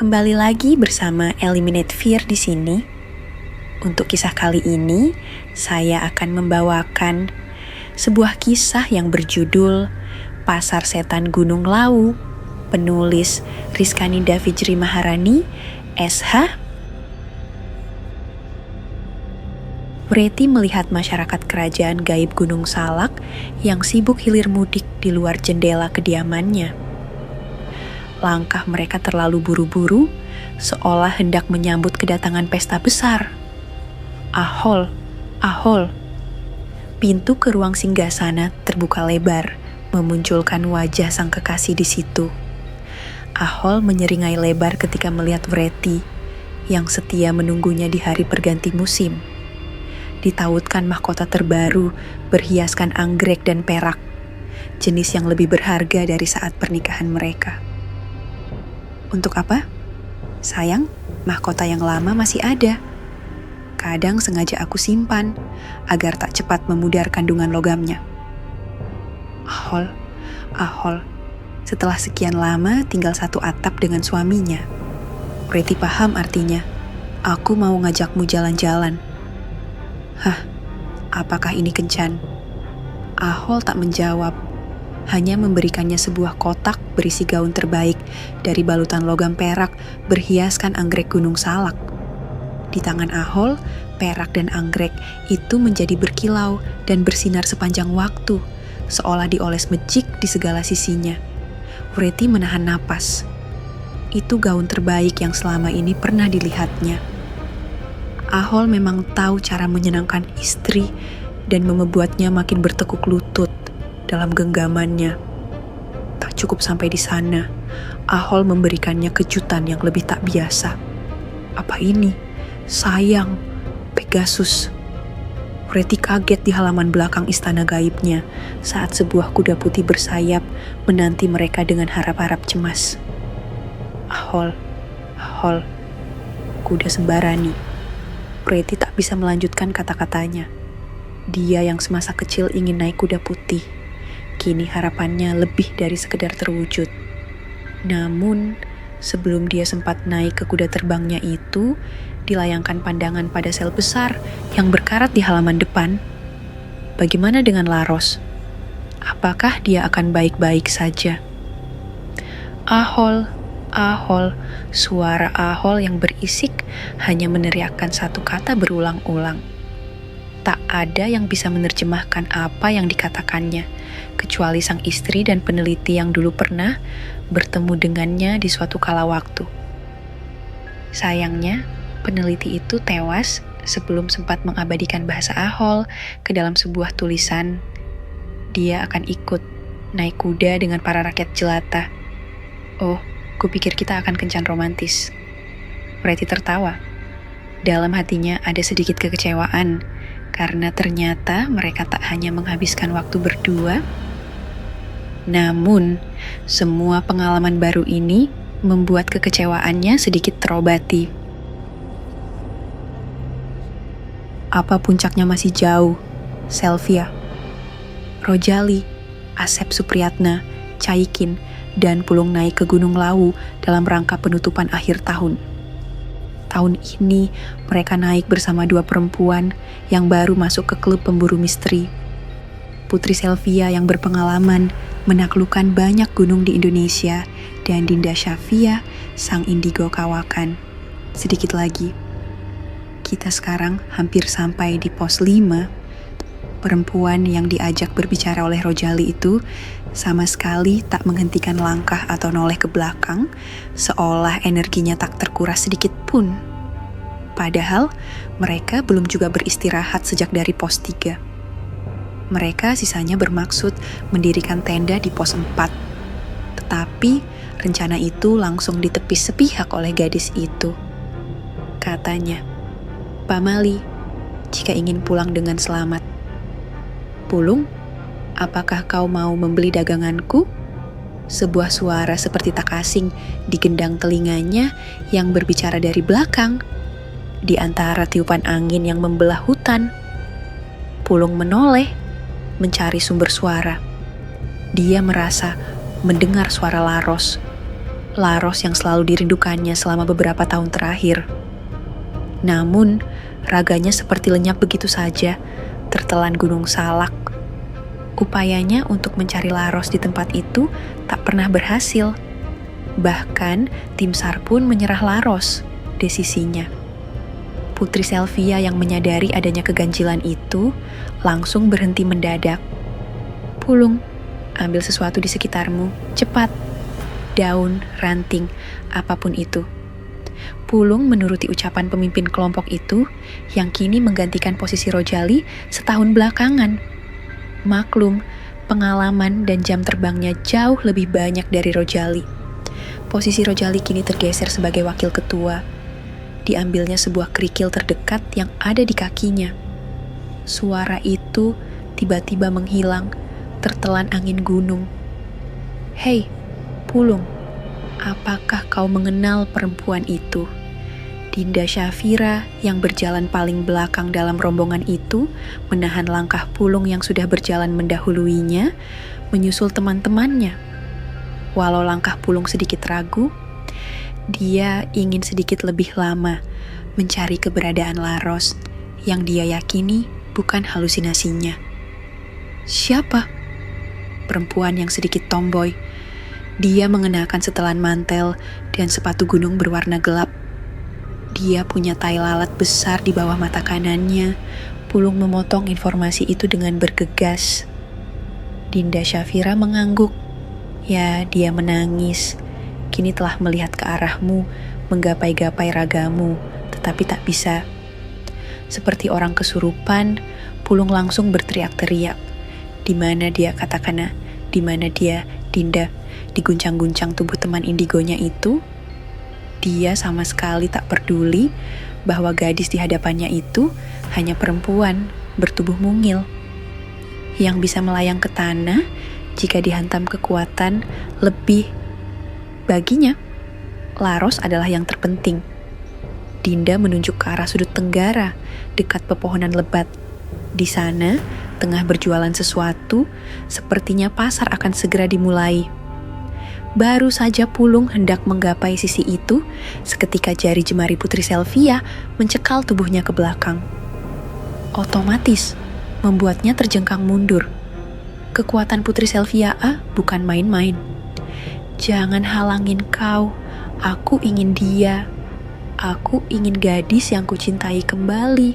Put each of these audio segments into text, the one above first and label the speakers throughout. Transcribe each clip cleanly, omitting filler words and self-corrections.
Speaker 1: Kembali lagi bersama Eliminate Fear di sini. Untuk kisah kali ini, saya akan membawakan sebuah kisah yang berjudul Pasar Setan Gunung Lawu, penulis Rizkanida Fijri Maharani, SH. Wreti melihat masyarakat kerajaan gaib Gunung Salak yang sibuk hilir mudik di luar jendela kediamannya. Langkah mereka terlalu buru-buru, seolah hendak menyambut kedatangan pesta besar. Ahol, ahol. Pintu ke ruang singgasana terbuka lebar, memunculkan wajah sang kekasih di situ. Ahol menyeringai lebar ketika melihat Wreti, yang setia menunggunya di hari perganti musim. Ditautkan mahkota terbaru, berhiaskan anggrek dan perak, jenis yang lebih berharga dari saat pernikahan mereka. Untuk apa? Sayang, mahkota yang lama masih ada. Kadang sengaja aku simpan, agar tak cepat memudar kandungan logamnya. Ahol, ahol. Setelah sekian lama tinggal satu atap dengan suaminya. Wreti paham artinya. Aku mau ngajakmu jalan-jalan. Hah, apakah ini kencan? Ahol tak menjawab. Hanya memberikannya sebuah kotak berisi gaun terbaik dari balutan logam perak berhiaskan anggrek Gunung Salak. Di tangan Ahol, perak dan anggrek itu menjadi berkilau dan bersinar sepanjang waktu, seolah dioles mejik di segala sisinya. Wreti menahan napas. Itu gaun terbaik yang selama ini pernah dilihatnya. Ahol memang tahu cara menyenangkan istri dan membuatnya makin bertekuk lutut dalam genggamannya. Tak cukup sampai di sana, Ahol memberikannya kejutan yang lebih tak biasa. Apa ini? Sayang, Pegasus. Wreti kaget di halaman belakang istana gaibnya saat sebuah kuda putih bersayap menanti mereka dengan harap-harap cemas. Ahol, Ahol, kuda sembarani. Wreti tak bisa melanjutkan kata-katanya. Dia yang semasa kecil ingin naik kuda putih, kini harapannya lebih dari sekedar terwujud. Namun, sebelum dia sempat naik ke kuda terbangnya itu, dilayangkan pandangan pada sel besar yang berkarat di halaman depan. Bagaimana dengan Laros? Apakah dia akan baik-baik saja? Ahol, ahol, suara Ahol yang berisik hanya meneriakkan satu kata berulang-ulang. Tak ada yang bisa menerjemahkan apa yang dikatakannya, kecuali sang istri dan peneliti yang dulu pernah bertemu dengannya di suatu kala waktu. Sayangnya, peneliti itu tewas sebelum sempat mengabadikan bahasa Ahol ke dalam sebuah tulisan. Dia akan ikut naik kuda dengan para rakyat jelata. Oh, kupikir kita akan kencan romantis. Wreti tertawa. Dalam hatinya ada sedikit kekecewaan, karena ternyata mereka tak hanya menghabiskan waktu berdua, namun semua pengalaman baru ini membuat kekecewaannya sedikit terobati. Apa puncaknya masih jauh? Selvia, Rojali, Asep Supriyatna, Caikin, dan Pulung naik ke Gunung Lawu dalam rangka penutupan akhir tahun. Tahun ini, mereka naik bersama dua perempuan yang baru masuk ke klub pemburu misteri. Putri Selvia yang berpengalaman menaklukkan banyak gunung di Indonesia, dan Dinda Syafia, sang indigo kawakan. Sedikit lagi. Kita sekarang hampir sampai di pos 5. Perempuan yang diajak berbicara oleh Rojali itu sama sekali tak menghentikan langkah atau noleh ke belakang, seolah energinya tak terkuras sedikit pun. Padahal mereka belum juga beristirahat sejak dari pos 3. Mereka sisanya bermaksud mendirikan tenda di pos 4. Tetapi rencana itu langsung ditepis sepihak oleh gadis itu. Katanya, "Pak Mali, jika ingin pulang dengan selamat." "Pulung, apakah kau mau membeli daganganku?" Sebuah suara seperti tak asing digendang telinganya yang berbicara dari belakang, di antara tiupan angin yang membelah hutan. Pulung menoleh, mencari sumber suara. Dia merasa mendengar suara Laros. Laros yang selalu dirindukannya selama beberapa tahun terakhir. Namun, raganya seperti lenyap begitu saja, tertelan Gunung Salak. Upayanya untuk mencari Laros di tempat itu tak pernah berhasil. Bahkan, tim SAR pun menyerah Laros, desisinya. Putri Sylvia yang menyadari adanya keganjilan itu langsung berhenti mendadak. Pulung, ambil sesuatu di sekitarmu, cepat. Daun, ranting, apapun itu. Pulung menuruti ucapan pemimpin kelompok itu yang kini menggantikan posisi Rojali setahun belakangan. Maklum, pengalaman dan jam terbangnya jauh lebih banyak dari Rojali. Posisi Rojali kini tergeser sebagai wakil ketua. Diambilnya sebuah kerikil terdekat yang ada di kakinya. Suara itu tiba-tiba menghilang, tertelan angin gunung. Hei, Pulung, apakah kau mengenal perempuan itu? Dinda Syafira yang berjalan paling belakang dalam rombongan itu menahan langkah Pulung yang sudah berjalan mendahuluinya, menyusul teman-temannya. Walau langkah Pulung sedikit ragu, dia ingin sedikit lebih lama mencari keberadaan Laros yang dia yakini bukan halusinasinya. Siapa? Perempuan yang sedikit tomboy. Dia mengenakan setelan mantel dan sepatu gunung berwarna gelap. Dia punya tai lalat besar di bawah mata kanannya. Pulung memotong informasi itu dengan bergegas. Dinda Syafira mengangguk. Ya, dia menangis. Kini telah melihat ke arahmu, menggapai-gapai ragamu, tetapi tak bisa. Seperti orang kesurupan, Pulung langsung berteriak-teriak. Di mana dia, katakanlah, di mana dia, Dinda, diguncang-guncang tubuh teman indigonya itu. Dia sama sekali tak peduli bahwa gadis di hadapannya itu hanya perempuan bertubuh mungil yang bisa melayang ke tanah jika dihantam kekuatan lebih. Baginya, Laros adalah yang terpenting. Dinda menunjuk ke arah sudut tenggara, dekat pepohonan lebat. Di sana, tengah berjualan sesuatu, sepertinya pasar akan segera dimulai. Baru saja Pulung hendak menggapai sisi itu, seketika jari jemari Putri Sylvia mencekal tubuhnya ke belakang. Otomatis, membuatnya terjengkang mundur. Kekuatan Putri Sylvia bukan main-main. Jangan halangin kau, aku ingin dia. Aku ingin gadis yang kucintai kembali.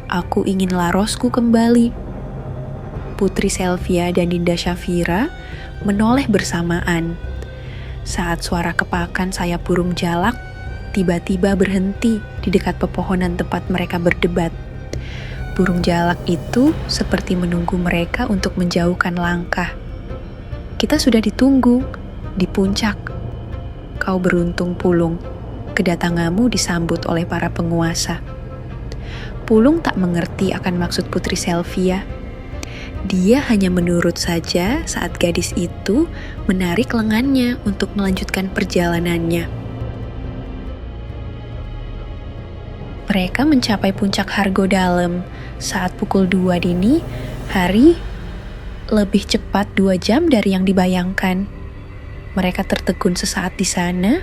Speaker 1: Aku ingin Larosku kembali. Putri Sylvia dan Dinda Syafira menoleh bersamaan. Saat suara kepakan sayap burung jalak tiba-tiba berhenti di dekat pepohonan tempat mereka berdebat. Burung jalak itu seperti menunggu mereka untuk menjauhkan langkah. Kita sudah ditunggu di puncak. Kau beruntung, Pulung. Kedatanganmu disambut oleh para penguasa. Pulung tak mengerti akan maksud Putri Sylvia. Dia hanya menurut saja saat gadis itu menarik lengannya untuk melanjutkan perjalanannya. Mereka mencapai puncak Hargo Dalem saat pukul 2 dini hari, lebih cepat 2 jam dari yang dibayangkan. Mereka tertegun sesaat di sana.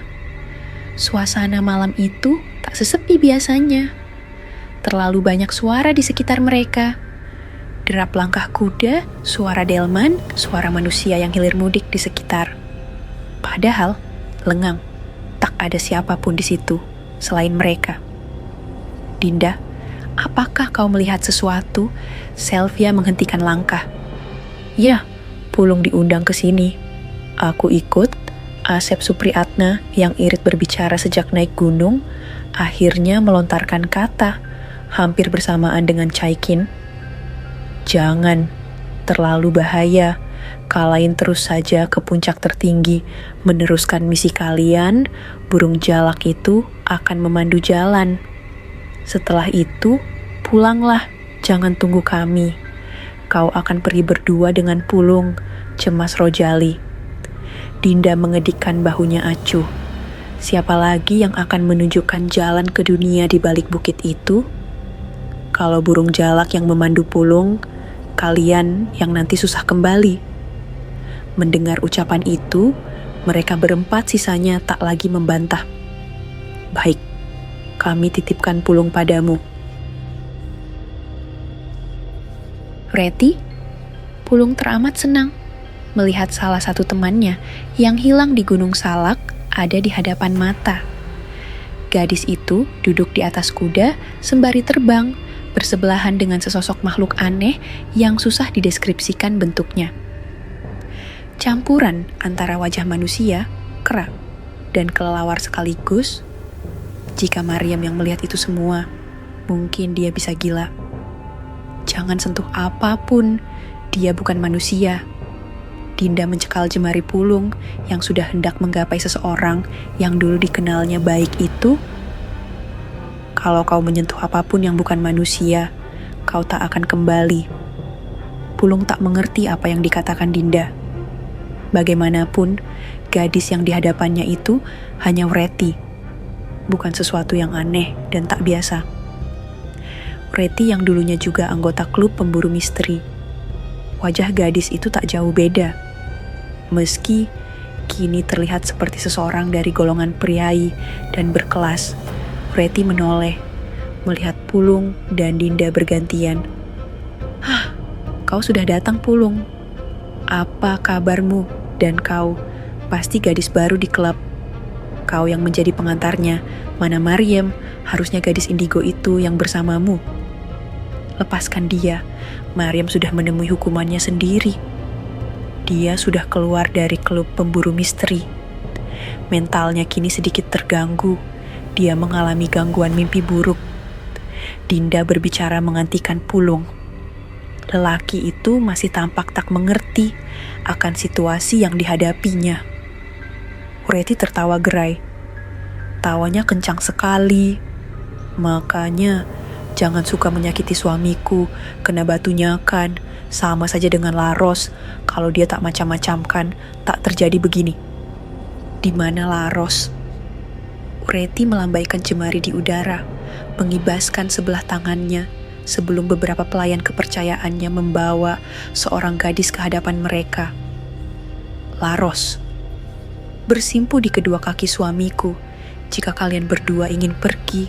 Speaker 1: Suasana malam itu tak sesepi biasanya. Terlalu banyak suara di sekitar mereka. Derap langkah kuda, suara delman, suara manusia yang hilir mudik di sekitar. Padahal, lengang, tak ada siapapun di situ selain mereka. Dinda, apakah kau melihat sesuatu? Sylvia menghentikan langkah. Ya, Pulung diundang ke sini. Aku ikut. Asep Supriyatna yang irit berbicara sejak naik gunung, akhirnya melontarkan kata, hampir bersamaan dengan Caikin. Jangan, terlalu bahaya. Kalahin terus saja ke puncak tertinggi, meneruskan misi kalian, burung jalak itu akan memandu jalan. Setelah itu, pulanglah, jangan tunggu kami. Kau akan pergi berdua dengan Pulung, cemas Rojali. Dinda mengedikkan bahunya acuh. Siapa lagi yang akan menunjukkan jalan ke dunia di balik bukit itu? Kalau burung jalak yang memandu Pulung, kalian yang nanti susah kembali. Mendengar ucapan itu, Mereka berempat sisanya tak lagi membantah. Baik, kami titipkan Pulung padamu. Reti, Pulung teramat senang melihat salah satu temannya yang hilang di Gunung Salak ada di hadapan mata. Gadis itu duduk di atas kuda sembari terbang, bersebelahan dengan sesosok makhluk aneh yang susah dideskripsikan bentuknya. Campuran antara wajah manusia, kera, dan kelelawar sekaligus. Jika Maryam yang melihat itu semua, mungkin dia bisa gila. Jangan sentuh apapun, dia bukan manusia. Dinda mencekal jemari Pulung yang sudah hendak menggapai seseorang yang dulu dikenalnya baik itu. Kalau kau menyentuh apapun yang bukan manusia, kau tak akan kembali. Pulung tak mengerti apa yang dikatakan Dinda. Bagaimanapun, gadis yang di hadapannya itu hanya Reti, bukan sesuatu yang aneh dan tak biasa. Reti yang dulunya juga anggota klub pemburu misteri. Wajah gadis itu tak jauh beda. Meski kini terlihat seperti seseorang dari golongan priai dan berkelas, Reti menoleh, melihat Pulung dan Dinda bergantian. "Hah, kau sudah datang, Pulung. Apa kabarmu? Dan kau pasti gadis baru di klub. Kau yang menjadi pengantarnya, mana Maryam, harusnya gadis indigo itu yang bersamamu. Lepaskan dia, Maryam sudah menemui hukumannya sendiri. Dia sudah keluar dari klub pemburu misteri. Mentalnya kini sedikit terganggu. Dia mengalami gangguan mimpi buruk." Dinda berbicara menghentikan Pulung. Lelaki itu masih tampak tak mengerti akan situasi yang dihadapinya. Reti tertawa gerai. Tawanya kencang sekali. "Makanya jangan suka menyakiti suamiku, kena batunya kan. Sama saja dengan Laros, kalau dia tak macam-macamkan, tak terjadi begini." "Di mana Laros?" Reti melambaikan jemari di udara, mengibaskan sebelah tangannya sebelum beberapa pelayan kepercayaannya membawa seorang gadis ke hadapan mereka. "Laros, bersimpu di kedua kaki suamiku jika kalian berdua ingin pergi."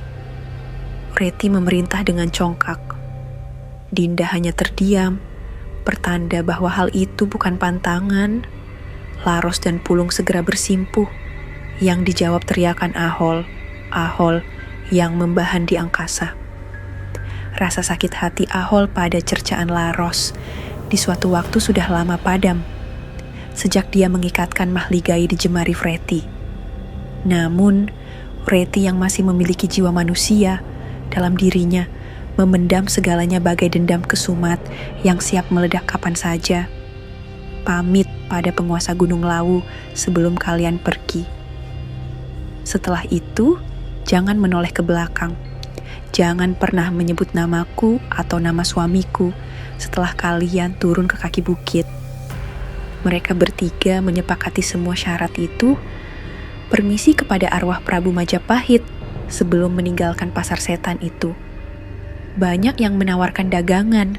Speaker 1: Reti memerintah dengan congkak. Dinda hanya terdiam, pertanda bahwa hal itu bukan pantangan. Laros dan Pulung segera bersimpuh, yang dijawab teriakan Ahol, Ahol yang membahan di angkasa. Rasa sakit hati Ahol pada cercaan Laros di suatu waktu sudah lama padam, sejak dia mengikatkan mahligai di jemari Reti. Namun, Reti yang masih memiliki jiwa manusia dalam dirinya memendam segalanya bagai dendam kesumat yang siap meledak kapan saja. Pamit pada penguasa Gunung Lawu sebelum kalian pergi. Setelah itu, jangan menoleh ke belakang. Jangan pernah menyebut namaku atau nama suamiku setelah kalian turun ke kaki bukit. Mereka bertiga menyepakati semua syarat itu, permisi kepada arwah Prabu Majapahit sebelum meninggalkan pasar setan itu. Banyak yang menawarkan dagangan,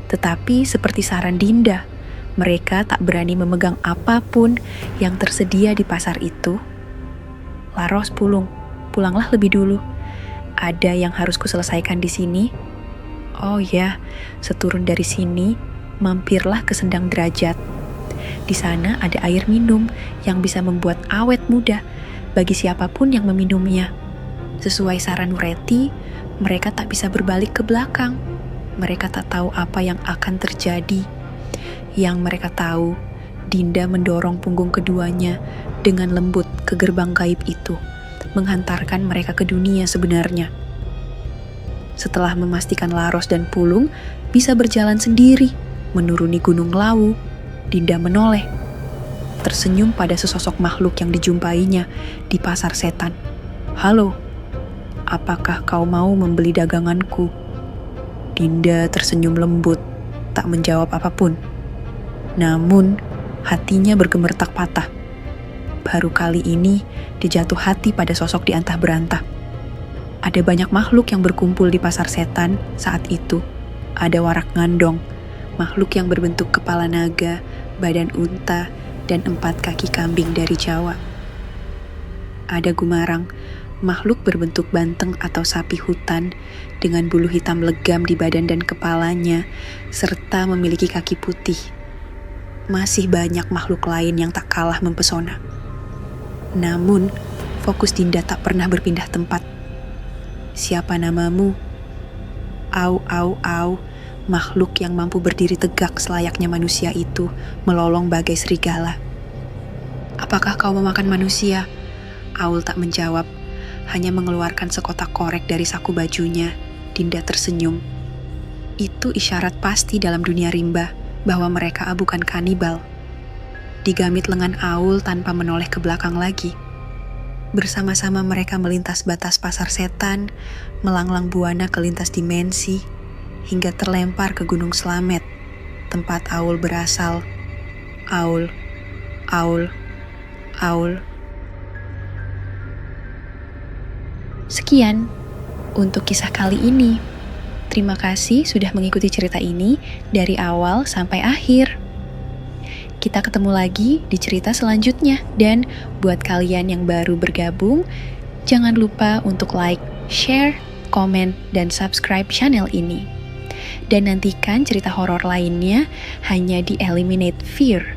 Speaker 1: tetapi seperti saran Dinda, mereka tak berani memegang apapun yang tersedia di pasar itu. "Laros, Pulung, pulanglah lebih dulu. Ada yang harus kuselesaikan di sini. Oh ya, seturun dari sini, mampirlah ke Sendang Derajat. Di sana ada air minum yang bisa membuat awet muda bagi siapapun yang meminumnya." Sesuai saran Reti, mereka tak bisa berbalik ke belakang. Mereka tak tahu apa yang akan terjadi. Yang mereka tahu, Dinda mendorong punggung keduanya dengan lembut ke gerbang gaib itu, menghantarkan mereka ke dunia sebenarnya. Setelah memastikan Laros dan Pulung bisa berjalan sendiri menuruni Gunung Lawu, Dinda menoleh, tersenyum pada sesosok makhluk yang dijumpainya di pasar setan. "Halo, apakah kau mau membeli daganganku?" Dinda tersenyum lembut, tak menjawab apapun. Namun, hatinya bergemertak patah. Baru kali ini dijatuh hati pada sosok di antah berantah. Ada banyak makhluk yang berkumpul di pasar setan saat itu. Ada warak ngandong, makhluk yang berbentuk kepala naga, badan unta, dan 4 kaki kambing dari Jawa. Ada gumarang, makhluk berbentuk banteng atau sapi hutan dengan bulu hitam legam di badan dan kepalanya, serta memiliki kaki putih. Masih banyak makhluk lain yang tak kalah mempesona. Namun, fokus Dinda tak pernah berpindah tempat. Siapa namamu? Au, au, au, makhluk yang mampu berdiri tegak selayaknya manusia itu melolong bagai serigala. Apakah kau memakan manusia? Aul tak menjawab, hanya mengeluarkan sekotak korek dari saku bajunya. Dinda tersenyum. Itu isyarat pasti dalam dunia rimba bahwa mereka bukan kanibal. Digamit lengan Aul tanpa menoleh ke belakang lagi. Bersama-sama mereka melintas batas pasar setan, melanglang buana ke lintas dimensi, hingga terlempar ke Gunung Slamet, tempat Aul berasal. Aul, Aul, Aul. Sekian untuk kisah kali ini. Terima kasih sudah mengikuti cerita ini dari awal sampai akhir. Kita ketemu lagi di cerita selanjutnya. Dan buat kalian yang baru bergabung, jangan lupa untuk like, share, komen, dan subscribe channel ini. Dan nantikan cerita horor lainnya hanya di Eliminate Fear.